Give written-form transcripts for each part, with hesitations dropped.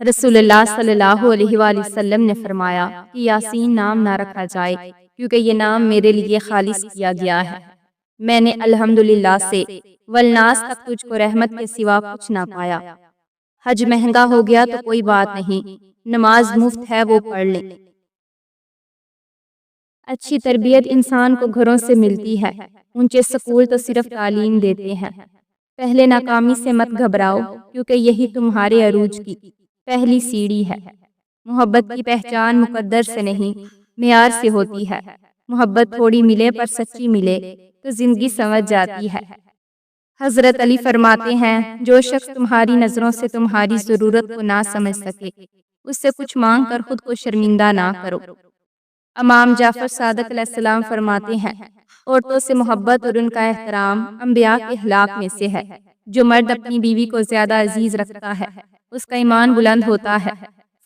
رسول اللہ صلی اللہ علیہ وآلہ وسلم نے فرمایا کہ یاسین نام نہ رکھا جائے کیونکہ یہ نام میرے لیے خالص کیا گیا ہے۔ میں نے الحمدللہ سے والناس تک تجھ کو رحمت کے سوا کچھ نہ پایا۔ حج مہنگا ہو گیا تو کوئی بات نہیں، نماز مفت ہے وہ پڑھ لیں۔ اچھی تربیت انسان کو گھروں سے ملتی ہے، اونچے سکول تو صرف تعلیم دیتے ہیں۔ پہلے ناکامی سے مت گھبراؤ کیونکہ یہی تمہارے عروج کی پہلی سیڑھی ہے۔ محبت کی پہچان مقدر سے نہیں، معیار سے ہوتی ہے۔ محبت تھوڑی ملے پر سچی ملے تو زندگی سمجھ جاتی ہے۔ حضرت علی فرماتے ہیں، جو شخص تمہاری نظروں سے تمہاری ضرورت کو نہ سمجھ سکے، اس سے کچھ مانگ کر خود کو شرمندہ نہ کرو۔ امام جعفر صادق علیہ السلام فرماتے ہیں، عورتوں سے محبت اور ان کا احترام انبیاء کے اخلاق میں سے ہے۔ جو مرد اپنی بیوی کو زیادہ عزیز رکھتا ہے، اس کا ایمان بلند ہوتا ہے۔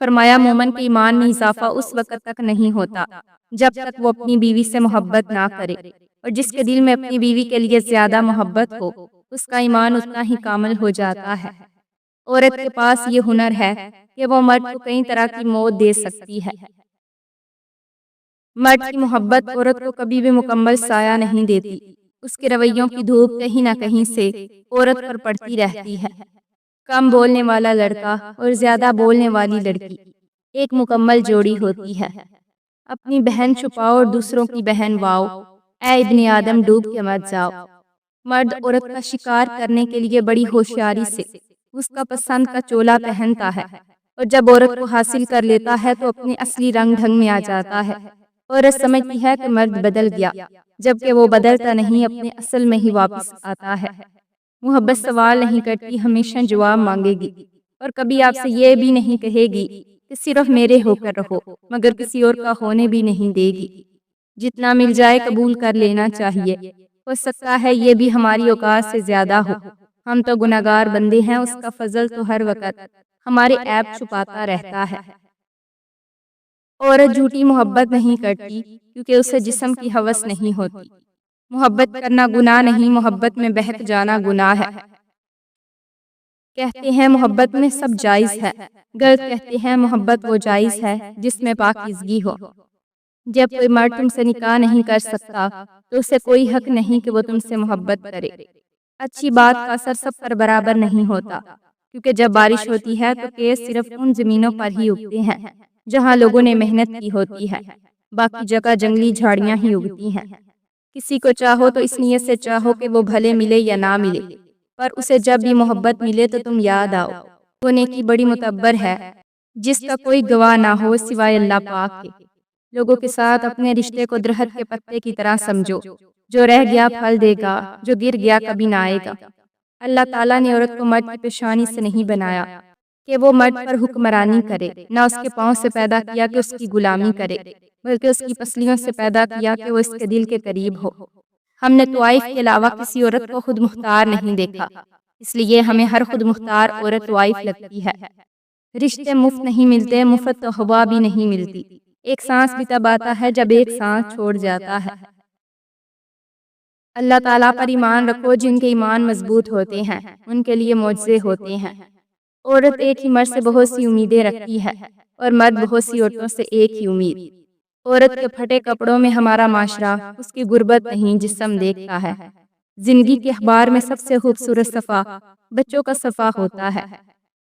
فرمایا، مومن کے ایمان میں اضافہ اس وقت تک نہیں ہوتا جب تک وہ اپنی بیوی سے محبت نہ کرے، اور جس کے دل میں اپنی بیوی کے لیے زیادہ محبت ہو، اس کا ایمان اتنا ہی کامل ہو جاتا ہے۔ عورت کے پاس یہ ہنر ہے کہ وہ مرد کو کئی طرح کی موت دے سکتی ہے۔ مرد کی محبت عورت کو کبھی بھی مکمل سایہ نہیں دیتی، اس کے رویوں کی دھوپ کہیں نہ کہیں سے عورت پر پڑتی رہتی ہے۔ کم بولنے والا لڑکا اور زیادہ بولنے والی لڑکی ایک مکمل جوڑی ہوتی ہے۔ اپنی بہن چھپاؤ اور دوسروں کی بہن واؤ، اے ابن آدم ڈوب کے مت جاؤ۔ مرد عورت کا شکار کرنے کے لیے بڑی ہوشیاری سے اس کا پسند کا چولا پہنتا ہے، اور جب عورت کو حاصل کر لیتا ہے تو اپنے اصلی رنگ ڈھنگ میں آ جاتا ہے۔ عورت سمجھتی ہے کہ مرد بدل گیا، جبکہ وہ بدلتا نہیں، اپنے اصل میں ہی واپس آتا ہے۔ محبت سوال نہیں کرتی، ہمیشہ جواب مانگے گی، اور کبھی آپ سے یہ بھی نہیں کہے گی کہ صرف میرے ہو کر رہو، مگر کسی اور کا ہونے بھی نہیں دے گی۔ جتنا مل جائے قبول کر لینا چاہیے، ہو سکتا ہے یہ بھی ہماری اوقات سے زیادہ ہو۔ ہم تو گناہگار بندے ہیں، اس کا فضل تو ہر وقت ہمارے عیب چھپاتا رہتا ہے۔ عورت جھوٹی محبت نہیں کرتی کیونکہ اسے جسم کی ہوس نہیں ہوتی۔ محبت کرنا گناہ نہیں، محبت میں بہک جانا گناہ ہے۔ کہتے ہیں محبت میں سب جائز ہے، غلط کہتے ہیں محبت وہ جائز ہے جس میں پاکیزگی ہو۔ جب کوئی مرد تم سے نکاح نہیں کر سکتا تو اسے کوئی حق نہیں کہ وہ تم سے محبت کرے۔ اچھی بات کا اثر سب پر برابر نہیں ہوتا، کیونکہ جب بارش ہوتی ہے تو کیس صرف ان زمینوں پر ہی اگتے ہیں جہاں لوگوں نے محنت کی ہوتی ہے، باقی جگہ جنگلی جھاڑیاں ہی اگتی ہیں۔ کسی کو چاہو تو اس نیت سے چاہو کہ وہ بھلے ملے یا نہ ملے، پر اسے جب بھی محبت ملے تو تم یاد آؤ۔ وہ نیکی بڑی معتبر ہے جس کا کوئی گواہ نہ ہو سوائے اللہ پاک کے۔ لوگوں کے ساتھ اپنے رشتے کو درخت کے پتے کی طرح سمجھو، جو رہ گیا پھل دے گا، جو گر گیا کبھی نہ آئے گا۔ اللہ تعالیٰ نے عورت کو مرد کی پیشانی سے نہیں بنایا کہ وہ مرد پر حکمرانی کرے، نہ اس کے پاؤں سے پیدا کیا کہ اس کی غلامی کرے، بلکہ اس کی پسلیوں سے پیدا کیا کہ وہ اس کے دل کے قریب ہو۔ ہم نے طوائف کے علاوہ کسی عورت کو خود مختار نہیں دیکھا، اس لیے ہمیں ہر خود مختار عورت طوائف لگتی ہے۔ رشتے مفت نہیں ملتے، مفت تو ہوا بھی نہیں ملتی۔ ایک سانس بھی تب آتا ہے جب ایک سانس چھوڑ جاتا ہے۔ اللہ تعالیٰ پر ایمان رکھو، جن کے ایمان مضبوط ہوتے ہیں ان کے لیے معجزے ہوتے ہیں۔ عورت ایک ہی مرد سے بہت سی امیدیں رکھتی ہے، اور مرد بہت سی عورتوں سے ایک ہی امید۔ عورت کے پھٹے کپڑوں میں ہمارا معاشرہ اس کی غربت نہیں جسم دیکھتا ہے۔ زندگی کے اخبار میں سب سے خوبصورت صفحہ بچوں کا صفحہ ہوتا ہے۔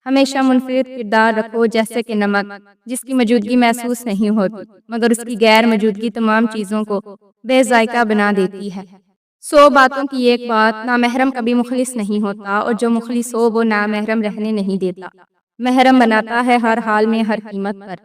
ہمیشہ منفرد کردار رکھو، جیسے کہ نمک جس کی موجودگی محسوس نہیں ہوتی مگر اس کی غیر موجودگی تمام چیزوں کو بے ذائقہ بنا دیتی ہے۔ 100 باتوں کی ایک بات، نامحرم کبھی مخلص نہیں ہوتا، اور جو مخلص ہو وہ نامحرم رہنے نہیں دیتا، محرم بناتا ہے ہر حال میں، ہر قیمت پر۔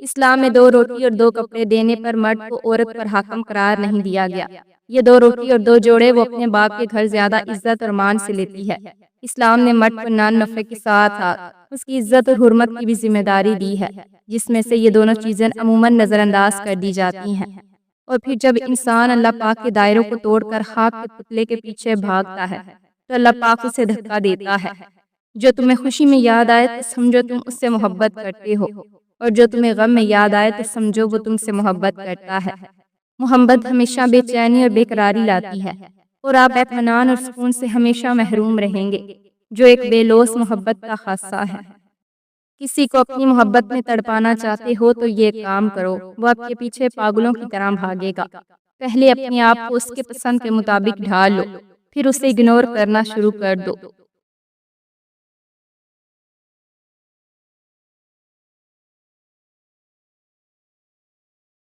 اسلام میں 2 روٹی اور 2 کپڑے دینے پر مرد کو عورت پر حاکم قرار نہیں دیا گیا۔ یہ 2 روٹی اور 2 جوڑے وہ اپنے باپ کے گھر زیادہ عزت اور مان سے لیتی ہے۔ اسلام نے مرد کو نان نفع کے ساتھ ساتھ اس کی عزت اور حرمت کی بھی ذمہ داری دی ہے، جس میں سے یہ دونوں چیزیں عموماً نظر انداز کر دی جاتی ہیں۔ اور پھر جب انسان اللہ پاک کے دائروں کو توڑ کر خاک کے پتلے کے پیچھے بھاگتا ہے تو اللہ پاک اسے دھکا دیتا ہے۔ جو تمہیں خوشی میں یاد آئے تو سمجھو تم اس سے محبت کرتے ہو، اور جو تمہیں غم میں یاد آئے تو سمجھو وہ تم سے محبت کرتا ہے۔ محبت ہمیشہ بے چینی اور بے قراری لاتی ہے، اور آپ اطمینان اور سکون سے ہمیشہ محروم رہیں گے، جو ایک بے لوث محبت کا خاصہ ہے۔ کسی کو اپنی محبت میں تڑپانا چاہتے ہو تو یہ کام کرو، وہ آپ کے پیچھے پاگلوں کی طرح بھاگے گا۔ پہلے اپنے آپ کو اس کے پسند کے مطابق ڈھال لو، پھر اسے اگنور کرنا شروع کر دو۔